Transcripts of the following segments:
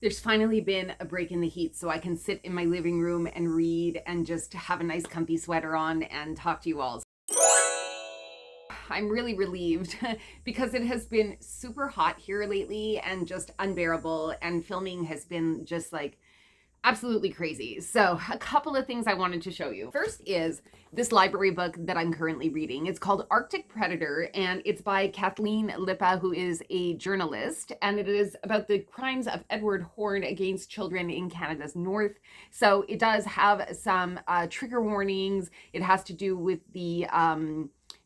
There's finally been a break in the heat so I can sit in my living room and read and just have a nice comfy sweater on and talk to you all. I'm really relieved because it has been super hot here lately and just unbearable, and filming has been just like absolutely crazy. So a couple of things I wanted to show you. First is this library book that I'm currently reading. It's called Arctic Predator, and it's by Kathleen Lippa, who is a journalist, and it is about the crimes of Edward Horne against children in Canada's north. So it does have some trigger warnings. It has to do with the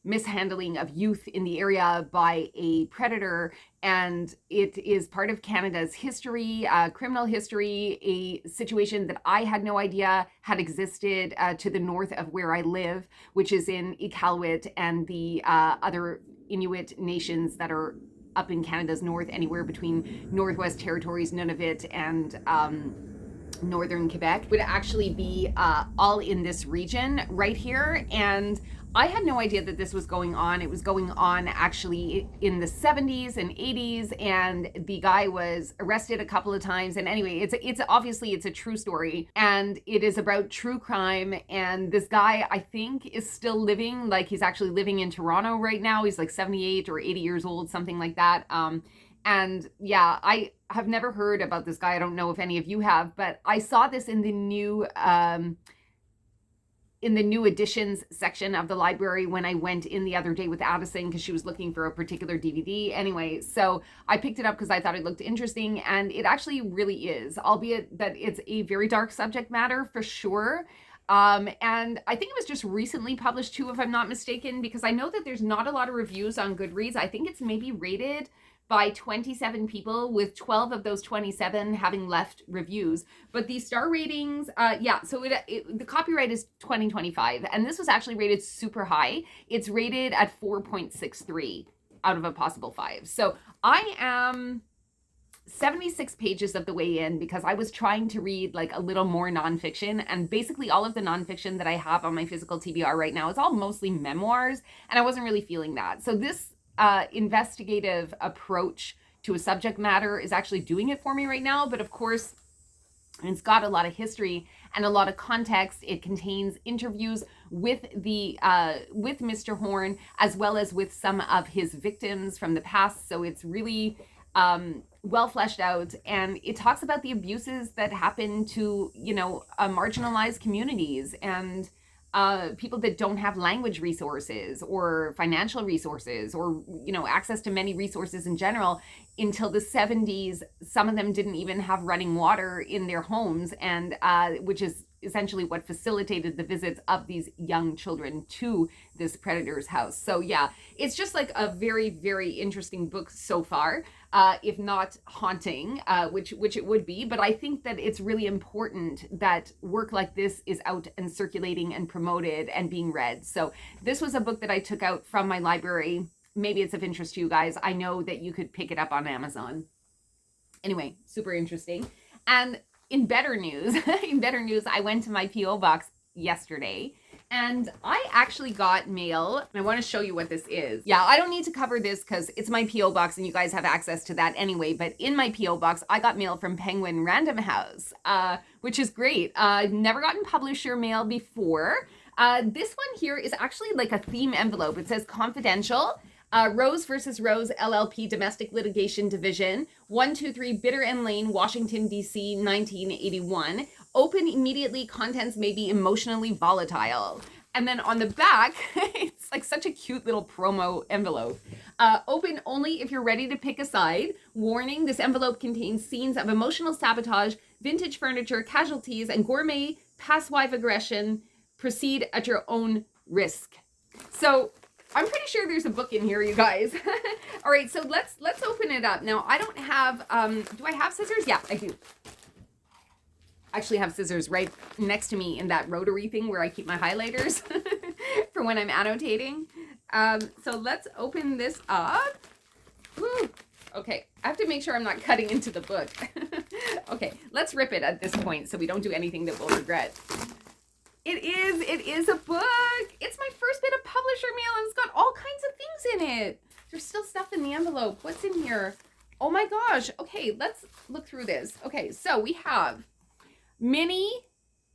mishandling of youth in the area by a predator, and it is part of Canada's history, criminal history, a situation that I had no idea had existed to the north of where I live, which is in Iqaluit and the other Inuit nations that are up in Canada's north, anywhere between Northwest Territories, Nunavut, and northern Quebec, would actually be all in this region right here. And I had no idea that this was going on. It was going on actually in the 70s and 80s, and the guy was arrested a couple of times. And anyway, it's obviously it's a true story, and it is about true crime. And this guy, I think, is still living. Like, he's actually living in Toronto right now. He's like 78 or 80 years old, something like that. And yeah, I have never heard about this guy. I don't know if any of you have, but I saw this in the new editions section of the library when I went in the other day with Addison because she was looking for a particular DVD. Anyway, so I picked it up because I thought it looked interesting, and it actually really is, albeit that it's a very dark subject matter for sure. And I think it was just recently published too, if I'm not mistaken, because I know that there's not a lot of reviews on Goodreads. I think it's maybe rated by 27 people, with 12 of those 27 having left reviews. But the star ratings, so the copyright is 2025, and this was actually rated super high. It's rated at 4.63 out of a possible 5. So I am 76 pages of the way in because I was trying to read like a little more nonfiction, and basically all of the nonfiction that I have on my physical TBR right now is all mostly memoirs, and I wasn't really feeling that. So this investigative approach to a subject matter is actually doing it for me right now. But of course, it's got a lot of history and a lot of context. It contains interviews with Mr. Horne, as well as with some of his victims from the past. So it's really well fleshed out, and it talks about the abuses that happen to, marginalized communities and people that don't have language resources or financial resources or, access to many resources in general. Until the 70s, some of them didn't even have running water in their homes, and which is essentially what facilitated the visits of these young children to this predator's house. So yeah, it's just like a very, very interesting book so far, if not haunting, which it would be. But I think that it's really important that work like this is out and circulating and promoted and being read. So this was a book that I took out from my library. Maybe it's of interest to you guys. I know that you could pick it up on Amazon. Anyway, super interesting. And in better news, I went to my P.O. box yesterday, and I actually got mail. And I want to show you what this is. Yeah, I don't need to cover this because it's my P.O. box and you guys have access to that anyway. But in my P.O. box, I got mail from Penguin Random House, which is great. I've never gotten publisher mail before. This one here is actually like a theme envelope. It says confidential. Rose versus Rose LLP Domestic Litigation Division, 123 Bitter End Lane, Washington, D.C., 1981. Open immediately. Contents may be emotionally volatile. And then on the back, it's like such a cute little promo envelope. Open only if you're ready to pick a side. Warning, this envelope contains scenes of emotional sabotage, vintage furniture, casualties, and gourmet past-wife aggression. Proceed at your own risk. So I'm pretty sure there's a book in here, you guys. All right, so let's open it up. Now, I don't have, do I have scissors? Yeah, I do. I actually have scissors right next to me in that rotary thing where I keep my highlighters for when I'm annotating. So let's open this up. Woo. Okay, I have to make sure I'm not cutting into the book. Okay, let's rip it at this point so we don't do anything that we'll regret. It is a book. It's my first bit of publisher mail, and it's got all kinds of things in it. There's still stuff in the envelope. What's in here? Oh my gosh. Okay, let's look through this. Okay, so we have mini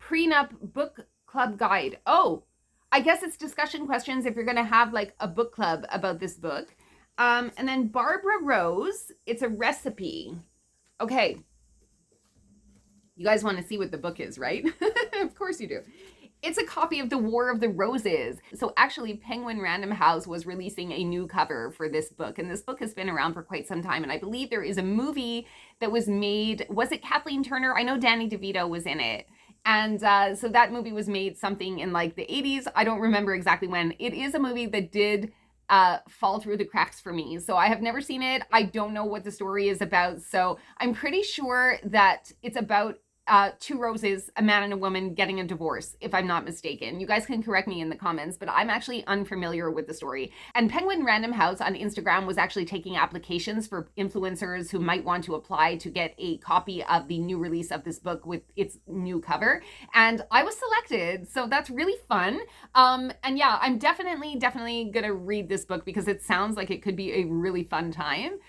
prenup book club guide. Oh, I guess it's discussion questions if you're going to have like a book club about this book. And then Barbara Rose, it's a recipe. Okay. You guys want to see what the book is, right? Of course you do. It's a copy of The War of the Roses. So actually, Penguin Random House was releasing a new cover for this book. And this book has been around for quite some time. And I believe there is a movie that was made. Was it Kathleen Turner? I know Danny DeVito was in it. And so that movie was made something in like the 80s. I don't remember exactly when. It is a movie that did fall through the cracks for me. So I have never seen it. I don't know what the story is about. So I'm pretty sure that it's about two roses, a man and a woman getting a divorce, if I'm not mistaken. You guys can correct me in the comments, but I'm actually unfamiliar with the story. And Penguin Random House on Instagram was actually taking applications for influencers who might want to apply to get a copy of the new release of this book with its new cover. And I was selected, so that's really fun. And yeah, I'm definitely gonna read this book because it sounds like it could be a really fun time.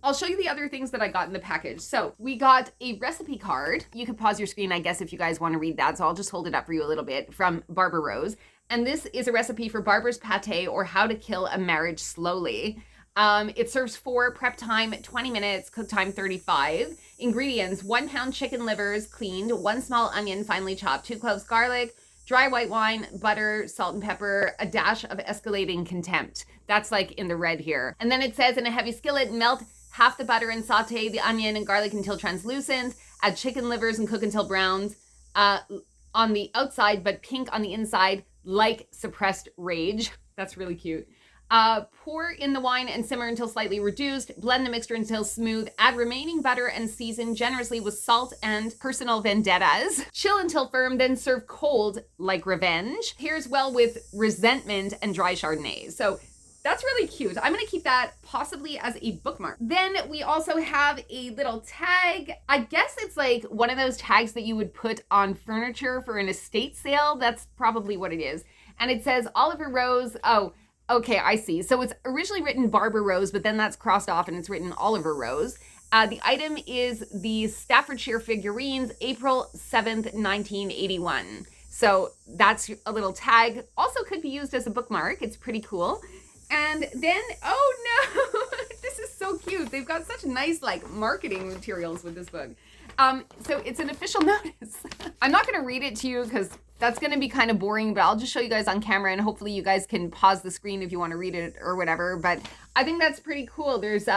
I'll show you the other things that I got in the package. So we got a recipe card. You could pause your screen, I guess, if you guys want to read that. So I'll just hold it up for you a little bit, from Barbara Rose. And this is a recipe for Barbara's pate, or how to kill a marriage slowly. It serves 4, prep time 20 minutes, cook time 35. Ingredients: 1 pound chicken livers cleaned, 1 small onion finely chopped, 2 cloves garlic, dry white wine, butter, salt and pepper, a dash of escalating contempt. That's like in the red here. And then it says, in a heavy skillet, melt half the butter and saute the onion and garlic until translucent. Add chicken livers and cook until browned on the outside, but pink on the inside, like suppressed rage. That's really cute. Pour in the wine and simmer until slightly reduced. Blend the mixture until smooth. Add remaining butter and season generously with salt and personal vendettas. Chill until firm, then serve cold like revenge. Pairs well with resentment and dry Chardonnay. So that's really cute. I'm gonna keep that possibly as a bookmark. Then we also have a little tag. I guess it's like one of those tags that you would put on furniture for an estate sale. That's probably what it is. And it says Oliver Rose. Oh, okay, I see. So it's originally written Barbara Rose, but then that's crossed off and it's written Oliver Rose. The item is the Staffordshire figurines, April 7th, 1981. So that's a little tag. Also could be used as a bookmark. It's pretty cool. And then, oh no, this is so cute. They've got such nice like marketing materials with this book. So it's an official notice. I'm not gonna read it to you because that's gonna be kind of boring, but I'll just show you guys on camera and hopefully you guys can pause the screen if you wanna read it or whatever. But I think that's pretty cool. There's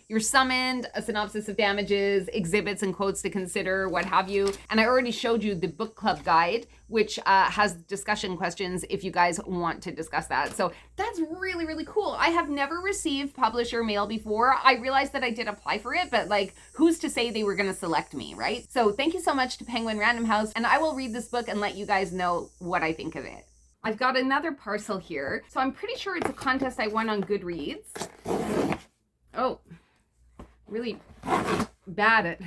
you're summoned, a synopsis of damages, exhibits and quotes to consider, what have you. And I already showed you the book club guide, which has discussion questions if you guys want to discuss that. So that's really, really cool. I have never received publisher mail before. I realized that I did apply for it, but like, who's to say they were gonna select me, right? So thank you so much to Penguin Random House, and I will read this book and let you guys know what I think of it. I've got another parcel here. So I'm pretty sure it's a contest I won on Goodreads. Oh, really bad at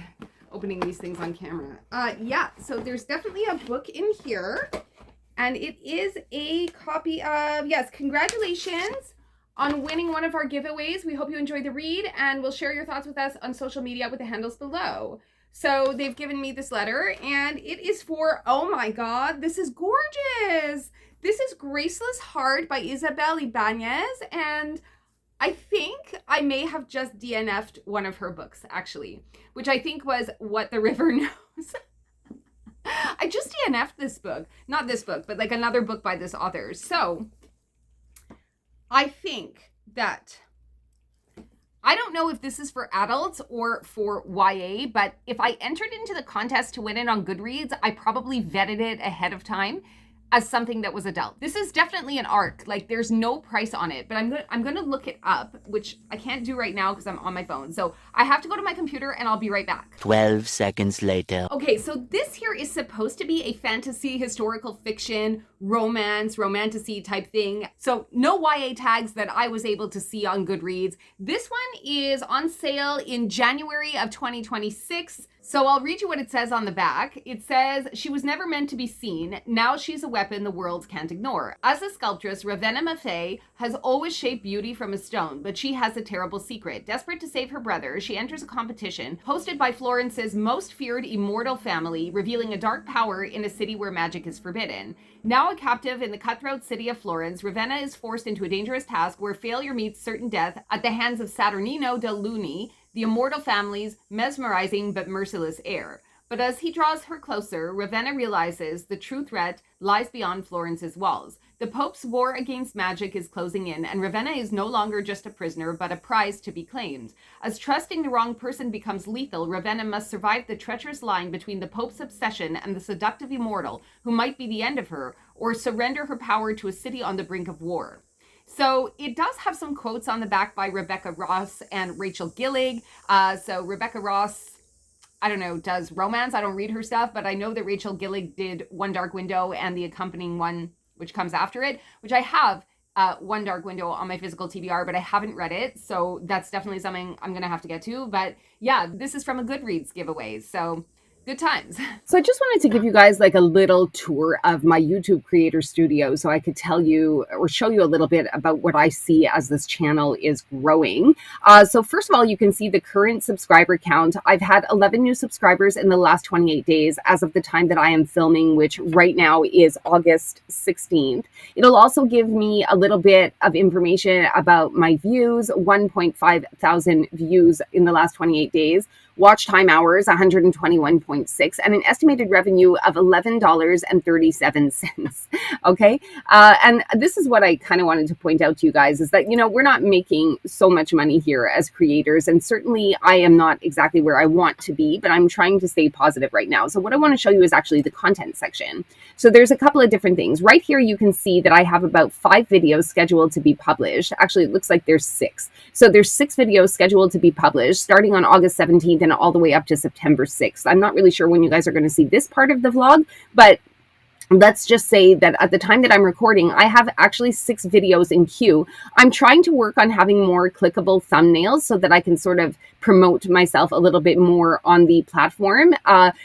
opening these things on camera. Yeah, so there's definitely a book in here. And it is a copy of, yes, congratulations on winning one of our giveaways. We hope you enjoyed the read and will share your thoughts with us on social media with the handles below. So they've given me this letter and it is for, oh my God, this is gorgeous. This is Graceless Heart by Isabel Ibanez, and I think I may have just DNF'd one of her books, actually, which I think was What the River Knows. I just DNF'd this book. Not this book, but like another book by this author. So I think that, I don't know if this is for adults or for YA, but if I entered into the contest to win it on Goodreads, I probably vetted it ahead of time as something that was adult. This is definitely an ARC. Like there's no price on it, but I'm gonna look it up, which I can't do right now because I'm on my phone. So I have to go to my computer and I'll be right back. 12 seconds later. Okay, so this here is supposed to be a fantasy, historical fiction, romance, romantasy type thing. So no YA tags that I was able to see on Goodreads. This one is on sale in January of 2026. So I'll read you what it says on the back. It says, she was never meant to be seen. Now she's a weapon the world can't ignore. As a sculptress, Ravenna Maffei has always shaped beauty from a stone, but she has a terrible secret. Desperate to save her brother, she enters a competition hosted by Florence's most feared immortal family, revealing a dark power in a city where magic is forbidden. Now a captive in the cutthroat city of Florence, Ravenna is forced into a dangerous task where failure meets certain death at the hands of Saturnino del Luni, the immortal family's mesmerizing but merciless heir. But as he draws her closer, Ravenna realizes the true threat lies beyond Florence's walls. The Pope's war against magic is closing in, and Ravenna is no longer just a prisoner, but a prize to be claimed. As trusting the wrong person becomes lethal, Ravenna must survive the treacherous line between the Pope's obsession and the seductive immortal, who might be the end of her, or surrender her power to a city on the brink of war. So it does have some quotes on the back by Rebecca Ross and Rachel Gillig. So Rebecca Ross, I don't know, does romance. I don't read her stuff, but I know that Rachel Gillig did One Dark Window and the accompanying one, which comes after it, which I have One Dark Window on my physical TBR, but I haven't read it. So that's definitely something I'm going to have to get to. But yeah, this is from a Goodreads giveaway. So good times. So I just wanted to give you guys like a little tour of my YouTube creator studio so I could tell you or show you a little bit about what I see as this channel is growing. So first of all, you can see the current subscriber count. I've had 11 new subscribers in the last 28 days as of the time that I am filming, which right now is August 16th. It'll also give me a little bit of information about my views, 1.5 thousand views in the last 28 days. Watch time hours, 121.6, and an estimated revenue of $11.37. Okay. And this is what I kind of wanted to point out to you guys is that, you know, we're not making so much money here as creators. And certainly I am not exactly where I want to be, but I'm trying to stay positive right now. So what I want to show you is actually the content section. So there's a couple of different things. Right here, you can see that I have about 5 videos scheduled to be published. Actually, it looks like there's 6. So there's 6 videos scheduled to be published starting on August 17th and all the way up to September 6th. I'm not really sure when you guys are going to see this part of the vlog, but let's just say that at the time that I'm recording, I have actually 6 videos in queue. I'm trying to work on having more clickable thumbnails so that I can sort of promote myself a little bit more on the platform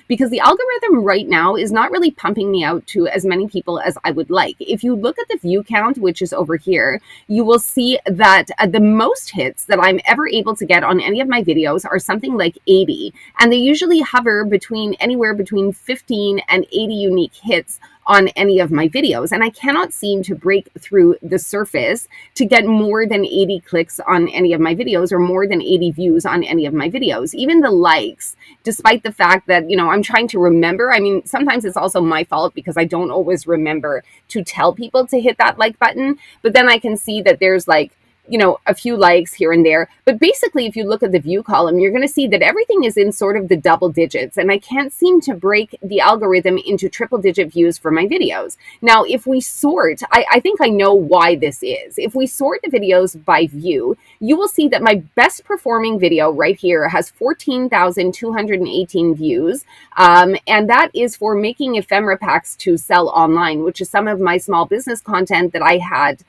because the algorithm right now is not really pumping me out to as many people as I would like. If you look at the view count, which is over here, you will see that the most hits that I'm ever able to get on any of my videos are something like 80. And they usually hover between anywhere between 15 and 80 unique hits on any of my videos. And I cannot seem to break through the surface to get more than 80 clicks on any of my videos or more than 80 views on any of my videos. Even the likes, despite the fact that, you know, I'm trying to remember. I mean, sometimes it's also my fault because I don't always remember to tell people to hit that like button. But then I can see that there's like, you know, a few likes here and there. But basically, if you look at the view column, you're going to see that everything is in sort of the double digits. And I can't seem to break the algorithm into triple digit views for my videos. Now, if we sort, I think I know why this is. If we sort the videos by view, you will see that my best performing video right here has 14,218 views. And that is for making ephemera packs to sell online, which is some of my small business content that I had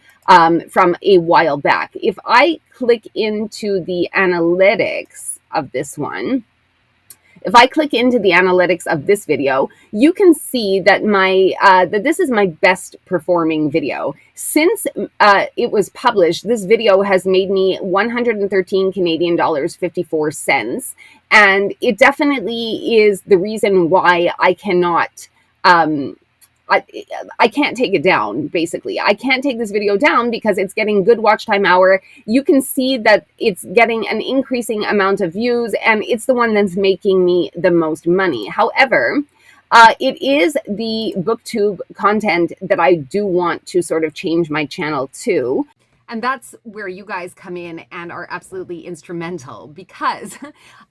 from a while back. If I click into the analytics of this one, if I click into the analytics of this video, you can see that that this is my best performing video. Since it was published, this video has made me 113 Canadian dollars 54 cents, and it definitely is the reason why I cannot. I can't take it down, basically. I can't take this video down because it's getting good watch time hour. You can see that it's getting an increasing amount of views, and it's the one that's making me the most money. However, it is the booktube content that I do want to sort of change my channel to. And that's where you guys come in and are absolutely instrumental, because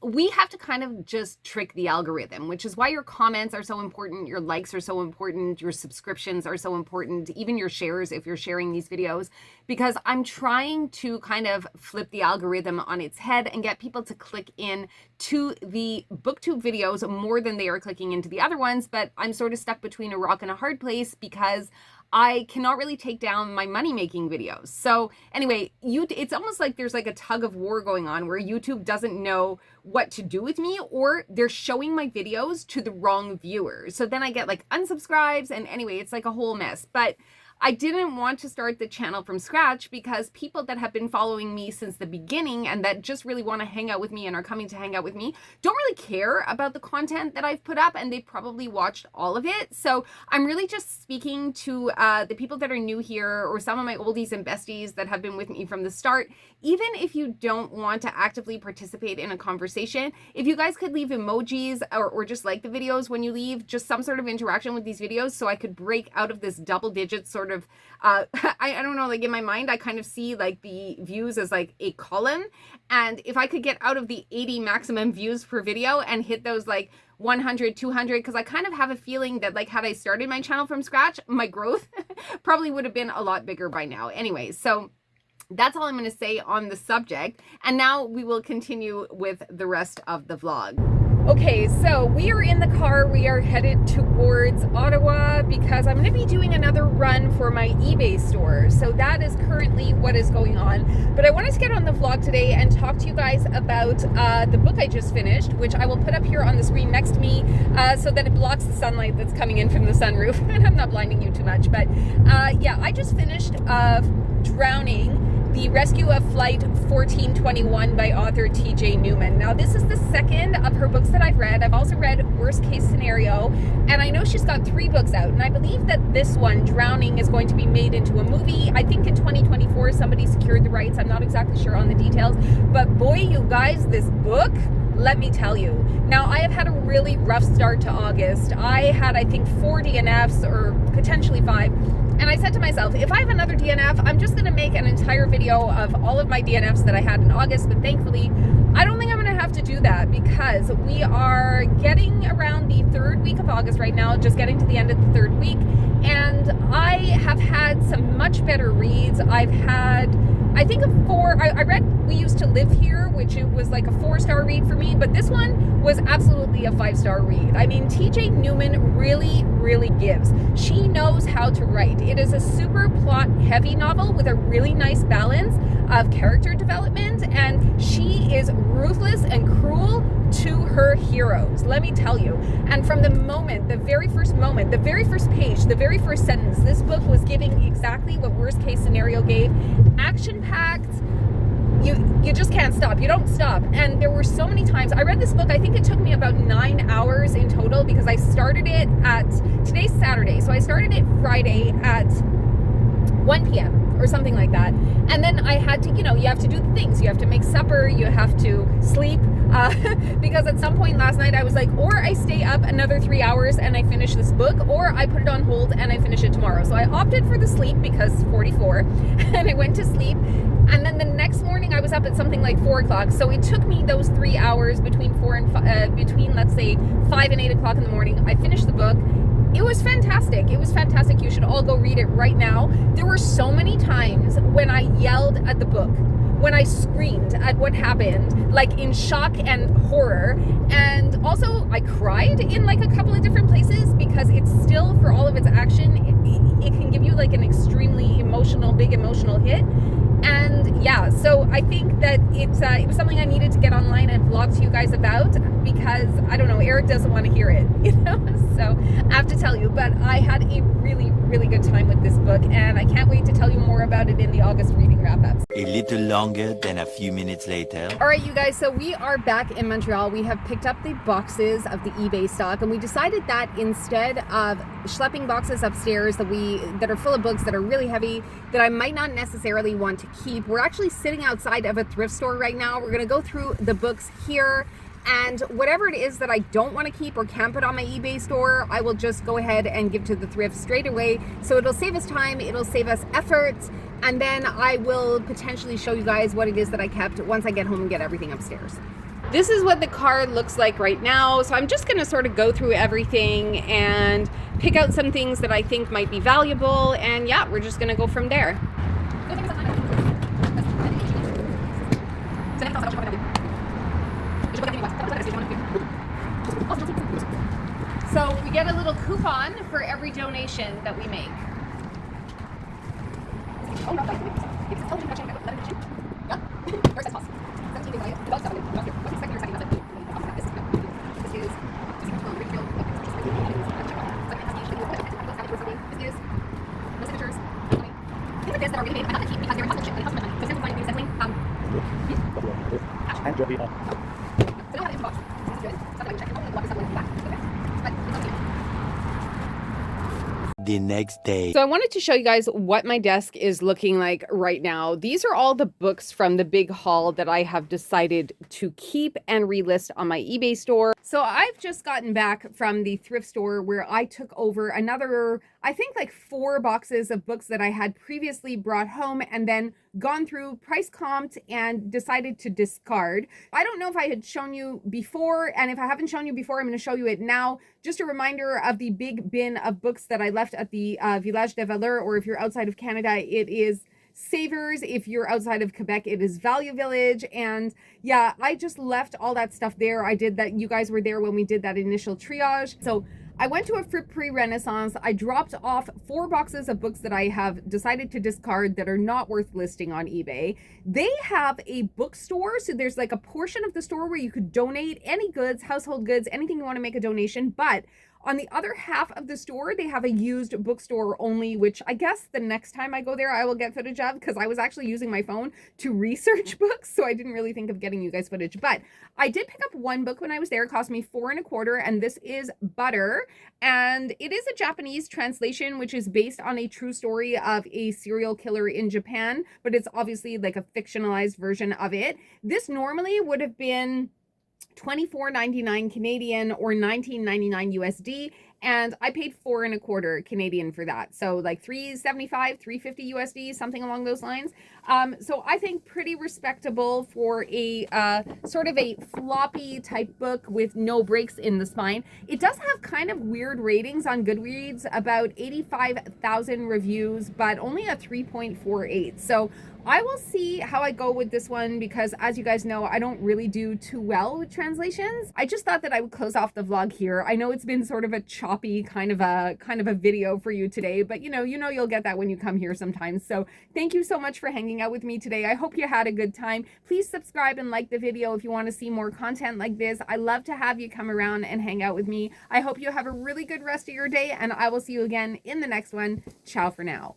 we have to kind of just trick the algorithm, which is why your comments are so important, your likes are so important, your subscriptions are so important, even your shares if you're sharing these videos, because I'm trying to kind of flip the algorithm on its head and get people to click in to the booktube videos more than they are clicking into the other ones. But I'm sort of stuck between a rock and a hard place because I cannot really take down my money making videos. So anyway, it's almost like there's like a tug of war going on where YouTube doesn't know what to do with me, or they're showing my videos to the wrong viewers. So then I get like unsubscribes, and anyway, it's like a whole mess. But I didn't want to start the channel from scratch because people that have been following me since the beginning and that just really want to hang out with me and are coming to hang out with me don't really care about the content that I've put up, and they've probably watched all of it. So I'm really just speaking to the people that are new here, or some of my oldies and besties that have been with me from the start. Even if you don't want to actively participate in a conversation, if you guys could leave emojis or just like the videos when you leave, just some sort of interaction with these videos so I could break out of this double digit sort of I don't know, like in my mind I kind of see like the views as like a column, and if I could get out of the 80 maximum views per video and hit those like 100, 200, because I kind of have a feeling that like had I started my channel from scratch, my growth probably would have been a lot bigger by now. Anyway, so that's all I'm going to say on the subject, and now we will continue with the rest of the vlog. Okay, so we are in the car. We are headed towards Ottawa because I'm going to be doing another run for my eBay store. So that is currently what is going on. But I wanted to get on the vlog today and talk to you guys about the book I just finished, which I will put up here on the screen next to me so that it blocks the sunlight that's coming in from the sunroof. And I'm not blinding you too much. But yeah, I just finished Drowning, The Rescue of Flight 1421 by author TJ Newman. Now, this is the second of her books that I've read. I've also read Worst Case Scenario, and I know she's got 3 books out, and I believe that this one, Drowning, is going to be made into a movie. I think in 2024 somebody secured the rights. I'm not exactly sure on the details, but boy, you guys, this book, let me tell you. Now, I have had a really rough start to August. I had, I think, 4 DNFs, or potentially 5. And I said to myself, if I have another DNF, I'm just going to make an entire video of all of my DNFs that I had in August. But thankfully, I don't think I'm going to have to do that because we are getting around the 3rd week of August right now, just getting to the end of the 3rd week. And I have had some much better reads. I've had, I think, a 4. I read We Used to Live Here, which it was like a 4-star read for me, but this one was absolutely a 5-star read. I mean, TJ Newman really gives. She knows how to write. It is a super plot heavy novel with a really nice balance of character development, and she is ruthless and cruel to her heroes, let me tell you. And from the moment, the very first page, the very first sentence, this book was giving exactly what Worst Case Scenario gave. Action-packed. You just can't stop. You don't stop. And there were so many times I read this book. I think it took me about 9 hours in total because I started it at, today's Saturday, so I started it Friday at 1 p.m. or something like that. And then I had to, you have to do the things. You have to make supper. You have to sleep. Because at some point last night I was like, or I stay up another 3 hours and I finish this book, or I put it on hold and I finish it tomorrow. So I opted for the sleep because 44, and I went to sleep. And then the next morning I was up at something like 4 o'clock. So it took me those 3 hours between let's say 5 and 8 o'clock in the morning. I finished the book. It was fantastic. It was fantastic. You should all go read it right now. There were so many times when I yelled at the book, when I screamed at what happened, like in shock and horror. And also I cried in like a couple of different places because it's still, for all of its action, it can give you like an extremely big emotional hit. And yeah, so I think that it was something I needed to get online and vlog to you guys about because, I don't know, Eric doesn't want to hear it, so I have to tell you. But I had a really good time with this book, and I can't wait to tell you more about it in the August reading wrap-ups. A little longer than a few minutes later. All right, you guys, so we are back in Montreal. We have picked up the boxes of the eBay stock, and we decided that instead of schlepping boxes upstairs that are full of books that are really heavy, that I might not necessarily want to keep, we're actually sitting outside of a thrift store right now. We're going to go through the books here, and whatever it is that I don't want to keep or can't put on my eBay store, I will just go ahead and give to the thrift straight away. So it'll save us time, it'll save us effort, and then I will potentially show you guys what it is that I kept once I get home and get everything upstairs. This is what the car looks like right now. So I'm just going to sort of go through everything and pick out some things that I think might be valuable, and yeah, we're just going to go from there. So we get a little coupon for every donation that we make. The next day. So I wanted to show you guys what my desk is looking like right now. These are all the books from the big haul that I have decided to keep and relist on my eBay store. So I've just gotten back from the thrift store where I took over another, I think like 4 boxes of books that I had previously brought home and then gone through, price comped, and decided to discard. I don't know if I had shown you before, and if I haven't shown you before, I'm going to show you it now. Just a reminder of the big bin of books that I left at the Village des Valeurs, or if you're outside of Canada, it is Savers. If you're outside of Quebec, it is Value Village. And yeah, I just left all that stuff there. I did that. You guys were there when we did that initial triage. So I went to a Friperie Renaissance. I dropped off 4 boxes of books that I have decided to discard that are not worth listing on eBay. They have a bookstore, so there's like a portion of the store where you could donate any goods, household goods, anything you want to make a donation. But on the other half of the store, they have a used bookstore only, which I guess the next time I go there, I will get footage of, because I was actually using my phone to research books, so I didn't really think of getting you guys footage. But I did pick up one book when I was there. It cost me $4.25, and this is Butter. And it is a Japanese translation, which is based on a true story of a serial killer in Japan, but it's obviously like a fictionalized version of it. This normally would have been $24.99 Canadian or $19.99 USD, and I paid $4.25 Canadian for that. So like $3.75, $3.50 USD, something along those lines. So I think pretty respectable for a sort of a floppy type book with no breaks in the spine. It does have kind of weird ratings on Goodreads, about 85,000 reviews, but only a 3.48. So I will see how I go with this one, because as you guys know, I don't really do too well with translations. I just thought that I would close off the vlog here. I know it's been sort of a choppy kind of a video for you today, but you know you'll get that when you come here sometimes. So thank you so much for hanging out with me today. I hope you had a good time. Please subscribe and like the video if you want to see more content like this. I love to have you come around and hang out with me. I hope you have a really good rest of your day, and I will see you again in the next one. Ciao for now.